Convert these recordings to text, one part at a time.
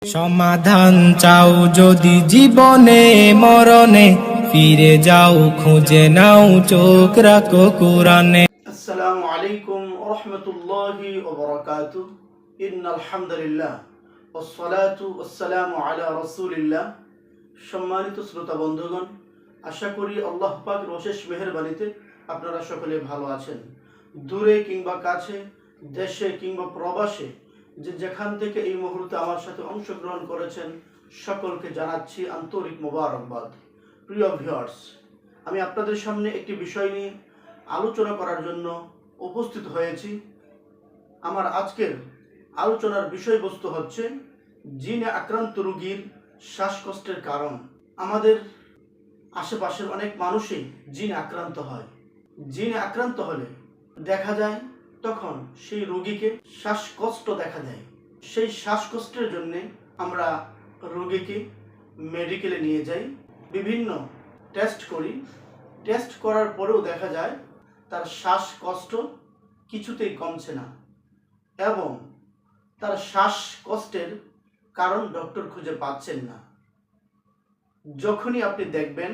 সমাধান চাও যদি জীবনে মরণে, ফিরে যাও খুঁজে নাও চোখ রাখো কোরআনে। আসসালামু আলাইকুম ওয়া রাহমাতুল্লাহি ওয়া বারাকাতুহু। ইন্নাল হামদুলিল্লাহ ওয়াসসালাতু ওয়াসসালামু আলা রাসূলিল্লাহ। সম্মানিত শ্রোতা বন্ধুগণ, আশা করি আল্লাহ পাকের অশেষ মেহেরবানিতে আপনারা সকলে ভালো আছেন। দূরে কিংবা কাছে, দেশে কিংবা প্রবাসে, যেখান থেকে এই মুহূর্তে আমার সাথে অংশগ্রহণ করেছেন, সকলকে জানাচ্ছি আন্তরিক মোবারকবাদ। প্রিয় ভিউয়ার্স, আমি আপনাদের সামনে একটি বিষয় নিয়ে আলোচনা করার জন্য উপস্থিত হয়েছি। আমার আজকের আলোচনার বিষয়বস্তু হচ্ছে জিনে আক্রান্ত রোগীর শ্বাসকষ্টের কারণ। আমাদের আশেপাশের অনেক মানুষই জিনে আক্রান্ত হয়। জিনে আক্রান্ত হলে দেখা যায় তখন সেই রোগীকে শ্বাসকষ্ট দেখা দেয়। সেই শ্বাসকষ্টের জন্য আমরা রোগীকে মেডিকেলে নিয়ে যাই, বিভিন্ন টেস্ট করি। টেস্ট করার পরেও দেখা যায় তার শ্বাসকষ্ট কিছুতেই কমছে না এবং তার শ্বাসকষ্টের কারণ ডক্টর খুঁজে পাচ্ছেন না। যখনই আপনি দেখবেন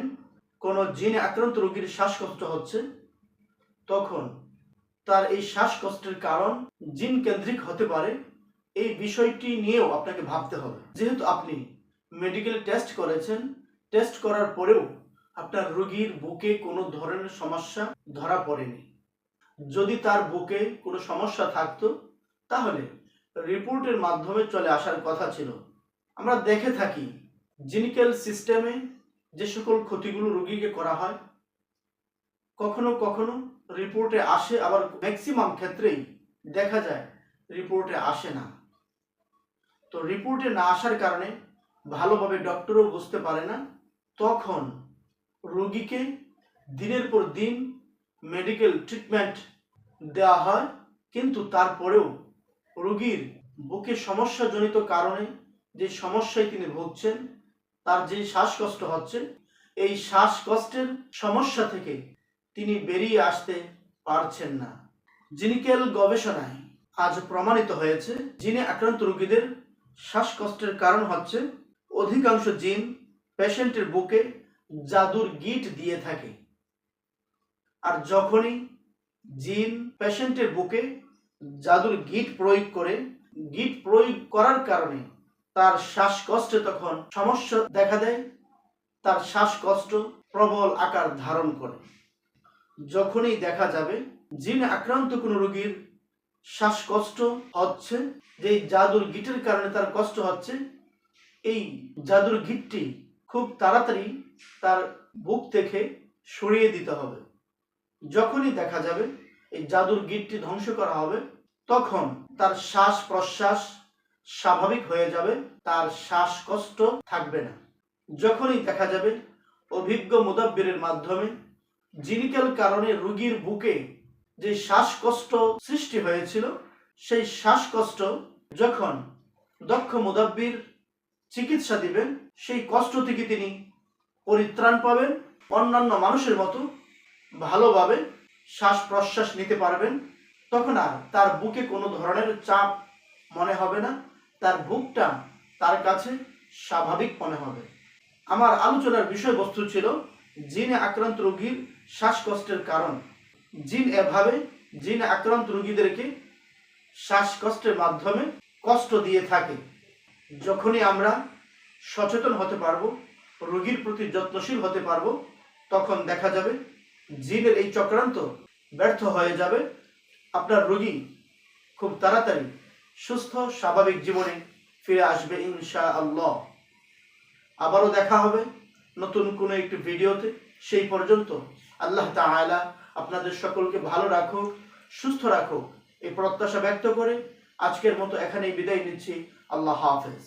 কোনো জিনে আক্রান্ত রোগীর শ্বাসকষ্ট হচ্ছে, তখন তার এই শ্বাসকষ্টের কারণ জিন কেন্দ্রিক হতে পারে। এই বিষয়টি নিয়েও আপনাকে ভাবতে হবে। যেহেতু আপনি মেডিকেলে টেস্ট করেছেন, টেস্ট করার পরেও আপনার রোগীর বুকে কোনো ধরনের সমস্যা ধরা পড়েনি। যদি তার বুকে কোনো সমস্যা থাকতো তাহলে রিপোর্টের মাধ্যমে চলে আসার কথা ছিল। আমরা দেখে থাকি জিনিক্যাল সিস্টেমে যে সকল ক্ষতিগুলো রোগীকে করা হয়, কখনো কখনো রিপোর্টে আসে, আবার ম্যাক্সিমাম ক্ষেত্রেই দেখা যায় রিপোর্টে আসে না। তো রিপোর্টে না আসার কারণে ভালোভাবে ডক্টরও বুঝতে পারে না। তখন রোগীকে দিনের পর দিন মেডিকেল ট্রিটমেন্ট দেওয়া হয়, কিন্তু তারপরেও রোগীর বুকে সমস্যাজনিত কারণে যে সমস্যায় তিনি ভুগছেন, তার যে শ্বাসকষ্ট হচ্ছে, এই শ্বাসকষ্টের সমস্যা থেকে তিনি বেরিয়ে আসতে পারছেন না। জিনিক্যাল গবেষণায় আজ প্রমাণিত হয়েছে জিনে আক্রান্ত রোগীদের শ্বাসকষ্টের কারণ হচ্ছে অধিকাংশ জিন পেশেন্টের বুকে জাদুর গিট দিয়ে থাকে। আর যখনই জিন পেশেন্টের বুকে জাদুর গিট প্রয়োগ করার কারণে তার শ্বাসকষ্টে তখন সমস্যা দেখা দেয়, তার শ্বাসকষ্ট প্রবল আকার ধারণ করে। যখনই দেখা যাবে জিন আক্রান্ত কোনো রোগীর শ্বাসকষ্ট হচ্ছে, যে জাদুর গিটের কারণে তার কষ্ট হচ্ছে, এই জাদুর গিটটি খুব তাড়াতাড়ি তার বুক থেকে সরিয়ে দিতে হবে। যখনই দেখা যাবে এই জাদুর গিটটি ধ্বংস করা হবে, তখন তার শ্বাস প্রশ্বাস স্বাভাবিক হয়ে যাবে, তার শ্বাসকষ্ট থাকবে না। যখনই দেখা যাবে অভিজ্ঞ মুদাব্বিরের মাধ্যমে জিনিক্যাল কারণে রোগীর বুকে যে শ্বাসকষ্ট সৃষ্টি হয়েছিল, সেই শ্বাসকষ্ট যখন দক্ষ মুদাব্বির চিকিৎসা দিবেন, সেই কষ্ট থেকে তিনি পরিত্রাণ পাবেন, অন্যান্য মানুষের মতো ভালোভাবে শ্বাস প্রশ্বাস নিতে পারবেন। তখন আর তার বুকে কোনো ধরনের চাপ মনে হবে না, তার বুকটা তার কাছে স্বাভাবিক মনে হবে। আমার আলোচনার বিষয়বস্তু ছিল জিনে আক্রান্ত রোগীর শ্বাসকষ্টের কারণ। জিন আক্রান্ত রোগীদেরকে শ্বাসকষ্টের মাধ্যমে কষ্ট দিয়ে থাকে। যখনই আমরা সচেতন হতে পারবো, রোগীর প্রতি যত্নশীল হতে পারবো, তখন দেখা যাবে জিনের এই চক্রান্ত ব্যর্থ হয়ে যাবে। আপনার রোগী খুব তাড়াতাড়ি সুস্থ স্বাভাবিক জীবনে ফিরে আসবে ইনশাআল্লাহ। আবারও দেখা হবে নতুন কোনো একটি ভিডিওতে। সেই পর্যন্ত আল্লাহ তাআলা আপনাদের সকলকে ভালো রাখুক, সুস্থ রাখুক, এই প্রত্যাশা ব্যক্ত করে আজকের মতো এখানেই বিদায় নিচ্ছি। আল্লাহ হাফেজ।